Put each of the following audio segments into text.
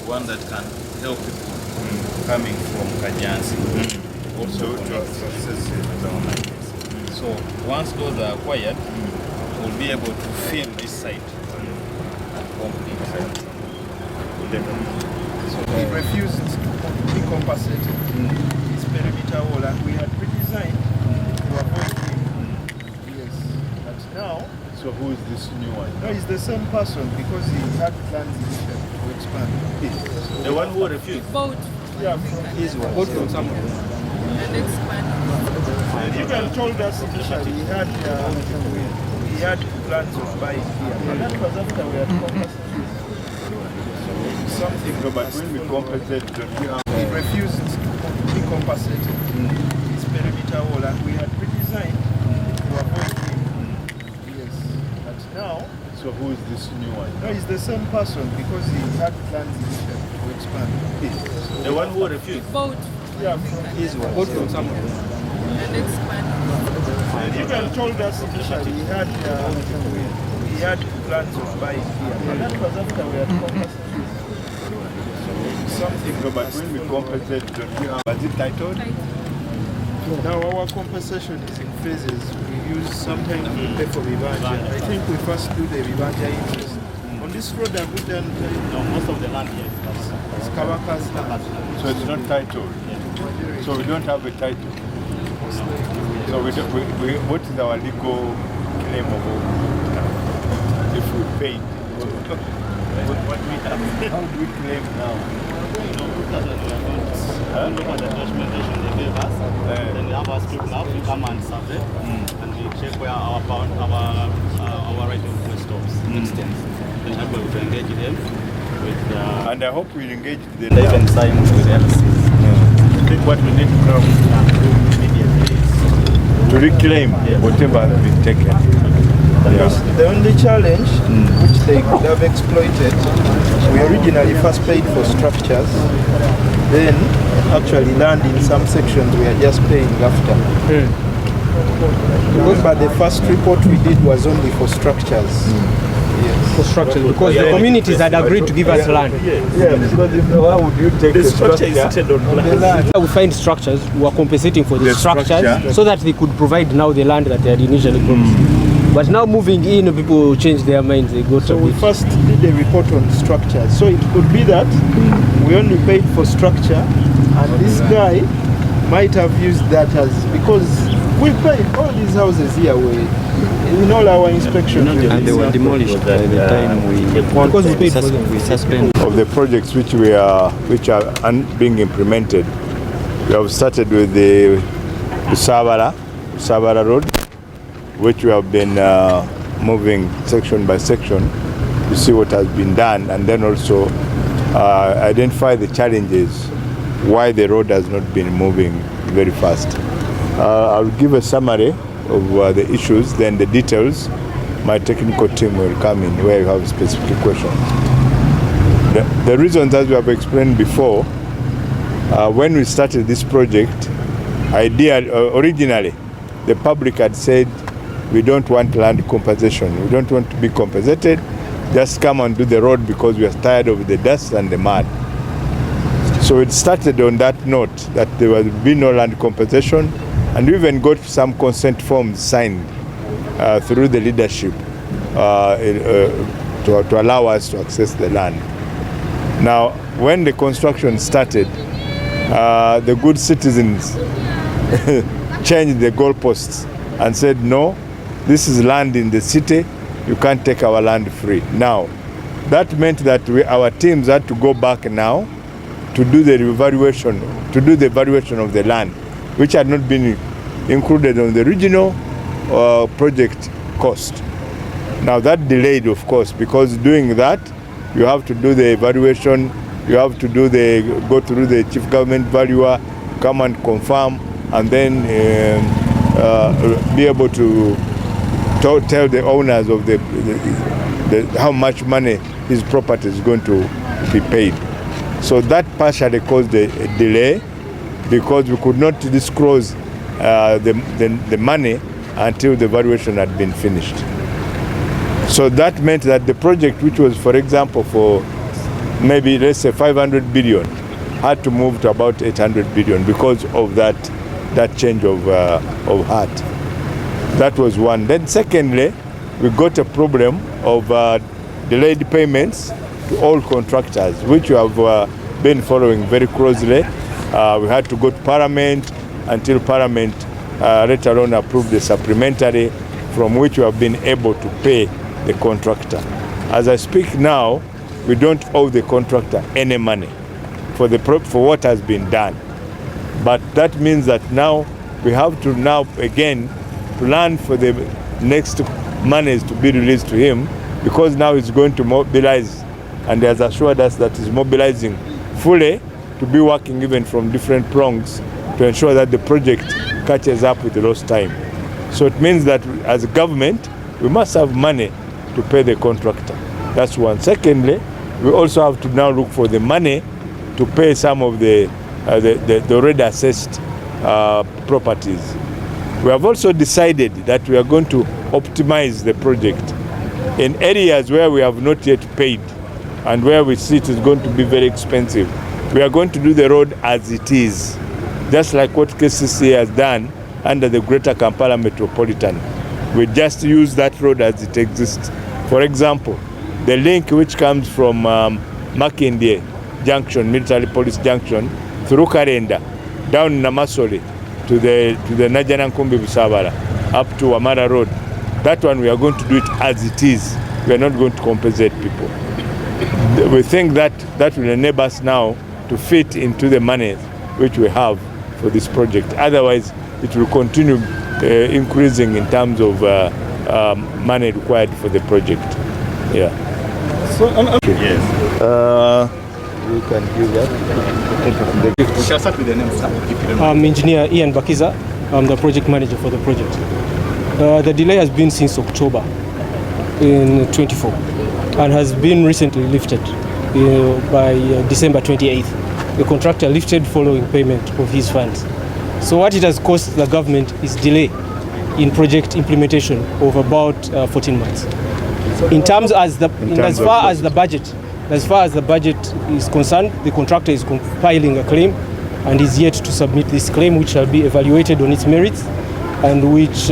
One that can help people coming from Kajansi also to access it. So once those are acquired, we'll be able to fill this site and complete it. So we refused to be compensated. This perimeter wall, and we had redesigned to avoid him. Yes, but now. So who is this new one? No, it's the same person because he had plans initially to expand. The one who refused? Both. Yeah, from his one. Both from someone. And expand. And even told us initially he had plans of buying here. But that was after we had compensated. Something. No, but when we compensate, don't we have... He refused to be compensated. This perimeter wall, and we had redesigned to avoid him. Yes, but now. So who is this new one? No, it's the same person because he had plans initially to expand. The one who refused? Both. Yeah, from his one. Both from someone. And expand. And even told us initially he had plans of buying here. But that was after we had compensated. Something. No, but when we compensate, don't we have... Was it titled? Now our compensation is in phases. We use sometimes we pay for Vivanja. I think we first do the Vivanja interest. On this road have we done most of the land here is Kawaka's land. So it's not titled? Yeah. So we don't have a title? So what is our legal claim of if we paid? what we have. How do we claim now? Look at the documentation they gave us. Then we have our script now. We come and survey and we check where our right of way stops. Extends. Then that way we engage them with. And I hope we'll engage the. They can sign with LCs. I think what we need to now do immediately is to reclaim whatever has been taken. Because the only challenge which they could have exploited, we originally first paid for structures, then actually land in some sections we are just paying after. But the first report we did was only for structures. Yes. For structures, because the communities had agreed to give us land. Yeah, because if why would you take the structure instead of land? We find structures who are compensating for the structures so that they could provide now the land that they had initially promised. But now moving in, people change their minds. They go So to we first did a report on structure. So it could be that we only paid for structure, and this guy might have used that as, because we paid all these houses here in all our inspections. And they were demolished by the time we suspend. Of the projects which are being implemented, we have started with the Busaabala Road, which we have been moving section by section to see what has been done, and then also identify the challenges why the road has not been moving very fast. I'll give a summary of the issues, then the details. My technical team will come in where you have specific questions. The reasons, as we have explained before, when we started this project, originally the public had said, we don't want land compensation. We don't want to be compensated. Just come and do the road because we are tired of the dust and the mud. So it started on that note that there will be no land compensation, and we even got some consent forms signed through the leadership to allow us to access the land. Now, when the construction started, the good citizens changed the goalposts and said, no, this is land in the city, you can't take our land free. Now, that meant that our teams had to go back now to do the evaluation of the land, which had not been included on the original project cost. Now that delayed, of course, because doing that, you have to do the evaluation, you have to go through the chief government valuer, come and confirm, and then be able to tell the owners of how much money his property is going to be paid. So that partially caused a delay because we could not disclose the money until the valuation had been finished. So that meant that the project, which was, for example, for maybe let's say 500 billion, had to move to about 800 billion because of that change of heart. That was one. Then secondly, we got a problem of delayed payments to all contractors, which we have been following very closely. We had to go to Parliament until Parliament later on approved the supplementary, from which we have been able to pay the contractor. As I speak now, we don't owe the contractor any money for what has been done. But that means that now we have to again plan for the next monies to be released to him, because now he's going to mobilize, and he has assured us that he's mobilizing fully to be working even from different prongs to ensure that the project catches up with the lost time. So it means that as a government, we must have money to pay the contractor. That's one. Secondly, we also have to now look for the money to pay some of the already assessed properties. We have also decided that we are going to optimize the project in areas where we have not yet paid and where we see it is going to be very expensive. We are going to do the road as it is, just like what KCC has done under the Greater Kampala Metropolitan. We just use that road as it exists. For example, the link which comes from Makindye Junction, Military Police Junction, through Karenda, down Namasole, to the Najanankumbi Busaabala, up to Amara Road. That one we are going to do it as it is. We are not going to compensate people. We think that will enable us now to fit into the money which we have for this project. Otherwise, it will continue increasing in terms of money required for the project. Yeah. So, Yes. You can give that. We shall start with the name, sir, if you don't mind. I'm Engineer Ian Bakiza. I'm the project manager for the project. The delay has been since October in 24 and has been recently lifted by December 28th. The contractor lifted following payment of his funds. So what it has cost the government is delay in project implementation of about 14 months. As far as the budget is concerned, the contractor is compiling a claim and is yet to submit this claim, which shall be evaluated on its merits and which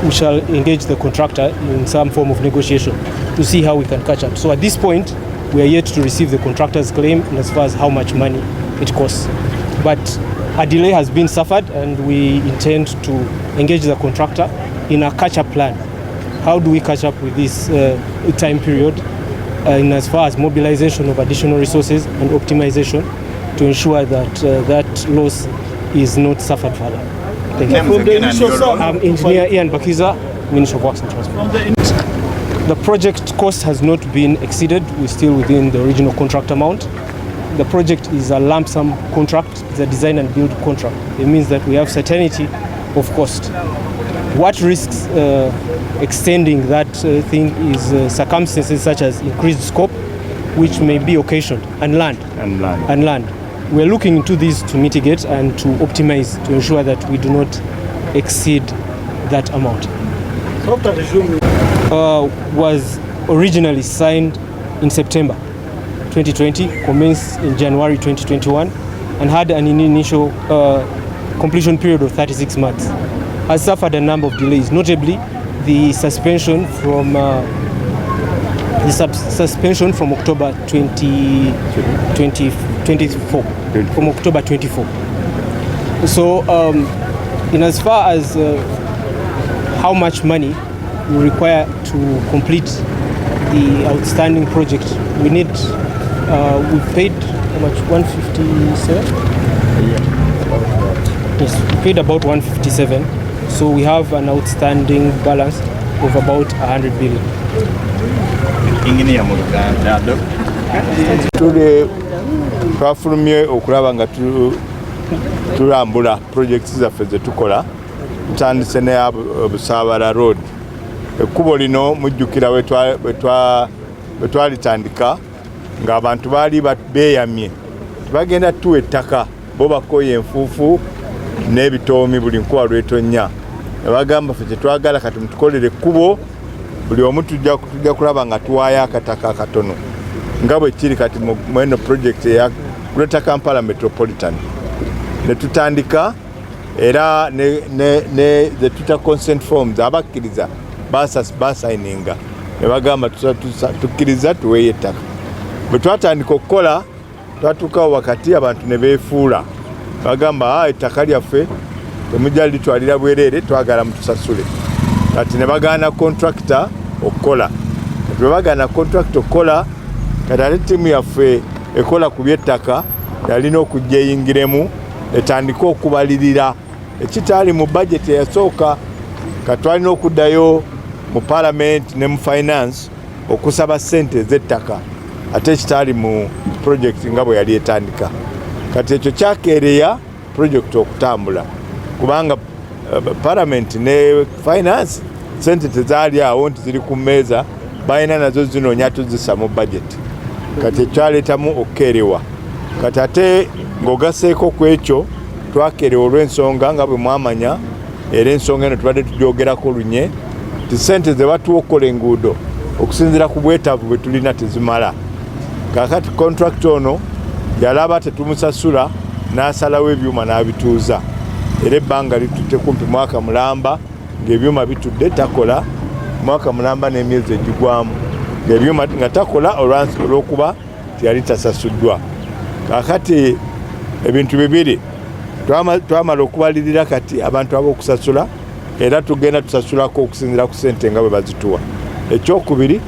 we shall engage the contractor in some form of negotiation to see how we can catch up. So at this point, we are yet to receive the contractor's claim as far as how much money it costs. But a delay has been suffered, and we intend to engage the contractor in a catch-up plan. How do we catch up with this time period in as far as mobilization of additional resources and optimization to ensure that that loss is not suffered further. Thank you. I'm Engineer Ian Bakiza, Minister of Works and Transport. The project cost has not been exceeded. We're still within the original contract amount. The project is a lump sum contract. It's a design and build contract. It means that we have certainty of cost. What risks extending that thing is circumstances such as increased scope, which may be occasioned, and land. We're looking into these to mitigate and to optimize to ensure that we do not exceed that amount. Was originally signed in September 2020, commenced in January 2021, and had an initial completion period of 36 months. Has suffered a number of delays, notably the suspension from October 2024. From October 24. So, in as far as how much money we require to complete the outstanding project, we need. We paid how much? 157. Yes, we paid about 157. So we have an outstanding balance of about 100 billion. Twafulumye okulaba nga tulambula projects zaffe ze tukola. Tutandise ne Busaabala road. Ekkubo lino mujjukira bwe twalitandika ng'abantu baali beeyamye tebagenda tuwa ettaka bo bakoye enfuufu n'ebitoomi buli nkuba lwetonya ne bagamba ffe kyetwagala kati mutukolere ekkubo buli omu tujja kulaba nga tuwaayo akataka akatono nga bwe kiri kati mweno project eya Greater Kampala Metropolitan ne tutandika era ne the tuta consent forms abakkiriza basayininga ne bagamba tukkiriza tuweeyo ettaka. Bwe twatandika okukola twatuukawo wakati abantu ne beefuula bagamba ettaka lyaffe temujja litwalira bwereere twagala mutusasule. Kati ne bagaana contractor okukola. Bwe bagaana contractor okukola kati ate ttiimu yaffe ekola ku by'ettaka yalina okujja eyingiremu etandika okubalirira ekitaali mu budget eyasooka. Kati twalina okuddayo mu parliament ne mu finance okusaba ssente z'ettaka ate ekitaali mu project nga bwe yali etandika. Kati ekyo kyakeereya project okutambula kubanga parliament ne finance ssente tezaali awo nti ziri ku mmeeza balina nazo zinoonya tuzisa mu budget. Kati ekyaleetamu okukeerewa. Kati ate ng'ogaseeko ku ekyo twakeerewa olw'ensonga nga bwe mwamanya era ensonga eno tubadde tugyogerako lunye ti ssente ze batuwa okukola enguudo okusinziira ku bwetaavu bwe tulina tezimala. Kakati contract ono yalaba tetumusasula n'asalawo ebyuma n'abituuza era ebbanga litutte kumpi mwaka mulamba ng'ebyuma bitudde takola mwaka mulamba n'emyezi egigwamu ng'ebyuma nga takola olw'okuba teyali tasasuddwa. Kakati ebintu bibiri twamala okubalirira kati abantu ab'okusasula era tugenda tusasulako okusinziira ku ssente nga bwe bazituwa. Ekyokubiri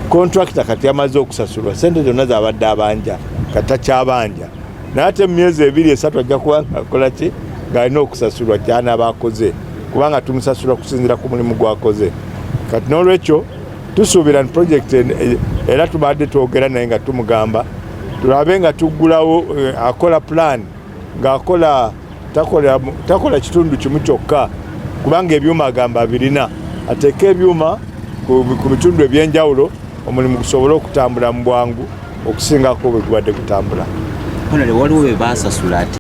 contractor kati amaze okusasulwa ssente zonna zabadde abanja kati takyabanja naye ate mu myezi 2-3 ajja kuba akola ki ng'alina okusasulwa kyanaaba akoze kubanga tumusasula kusinziira ku mulimu gwakoze. Kati n'olwekyo tusuubira project era tubadde twogera naye nga tumugamba tulabe nga tuggulawo akola plan ng'akola takola kitundu kimu kyokka kubanga ebyuma agamba birina ateeka ebyuma ku bitundu ebyenjawulo omulimu gusobole okutambula mu bwangu okusingako bwe gubadde kutambula. Waliwo be baasasula ati